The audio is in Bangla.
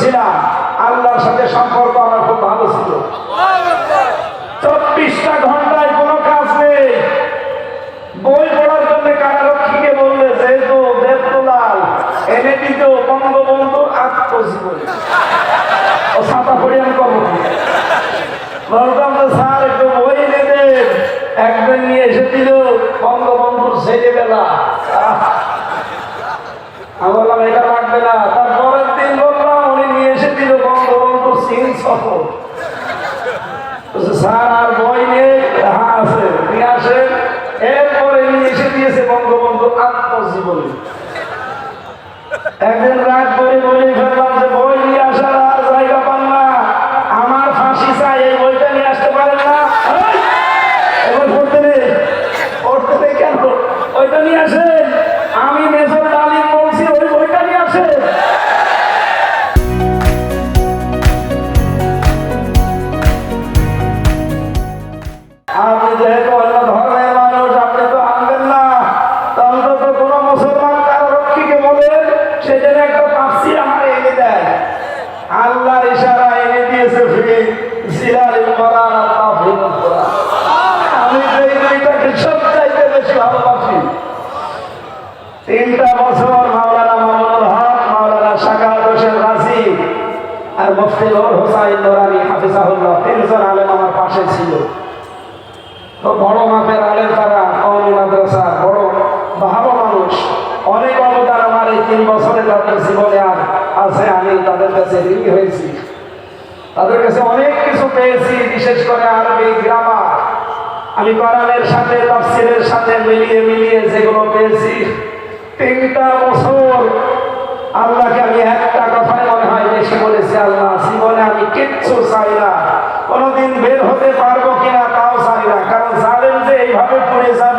ছিলাম, আল্লাহর সাথে সম্পর্ক আমার খুব ভালো ছিল। 24টা ঘন্টায় কোনো কাজ নেই। বই পড়ার জন্য কারারক্ষীকে বললে যেহেতু দেবদুলাল এনে দিত বঙ্গবন্ধুর আত্মজীবনী, ও ছাপা পড়ি আমি করবো। বলতাম তো স্যার একটু বই এনে দেন, একদিন নিয়ে এসে দিল বঙ্গবন্ধুর ছেলেবেলা। আমি বললাম এটা লাগবে না। তারপরের দিন বললাম, উনি নিয়ে এসে দিল বঙ্গবন্ধুর চীন সফর। স্যার আর বই নেই? হ্যাঁ আছে, নিয়ে আসেন। এরপরে নিয়ে এসে দিয়েছে বঙ্গবন্ধুর আত্মজীবনী। একদিন রাত বই বলে ফেললাম যে বই নিয়ে আসার আর জায়গা পান না, আমার ফাঁসি চাই, এই বইটা নিয়ে আসতে পারেন না? এবার পড়তে নেই, পড়তে নেই কেন? ওইটা নিয়ে আসেন। আমি মেজর ডালিম বলছি, ওই বইটা নিয়ে আসেন। আপনি যেহেতু অন্য ধর্মের মানুষ, আপনি তো আনবেন না। অন্তত কোন মুসলমান কারারক্ষীকে বলেন সে যেন একটা তাফসীর আমার এনে দেয়। আল্লাহর ইশারা এনে দিয়েছে ফি জিলালিল কোরআন আর তাফসীরুল কোরআন। আমি তো এই বইটাকে সবচাইতে বেশি ভালোবাসি। 3টা বছর মাওলানা মামুনুল হক, মাওলানা শাকাত হোসেন রাজি আর মুফতি নূর হোসাইন নুরানী হাফিজাহুল্লাহ, 3 জন আলেম আমার পাশে ছিল। তো বড় মাপের আলেম তারা, কওমি মাদ্রাসা, বড় ভালো মানুষ। অনেক অবদান আমার এই 3 বছরে তাদের জীবনে আর আছে। আমি তাদের কাছে ঋণী হয়েছি, তাদের কাছে অনেক কিছু পেয়েছি, বিশেষ করে আরবি গ্রামার। আমি কোরআনের সাথে তাফসীরের সাথে মিলিয়ে যেগুলো পেয়েছি, 3টা বছর আল্লাহকে আমি একটা কথাই মনে হয় বেশি বলেছি, আল্লাহ জীবনে আমি কিচ্ছু চাই না, কোনোদিন বের হতে পারবো কিনা তাও চাই না, কারণ জালেম যে এইভাবে পড়ে যাবে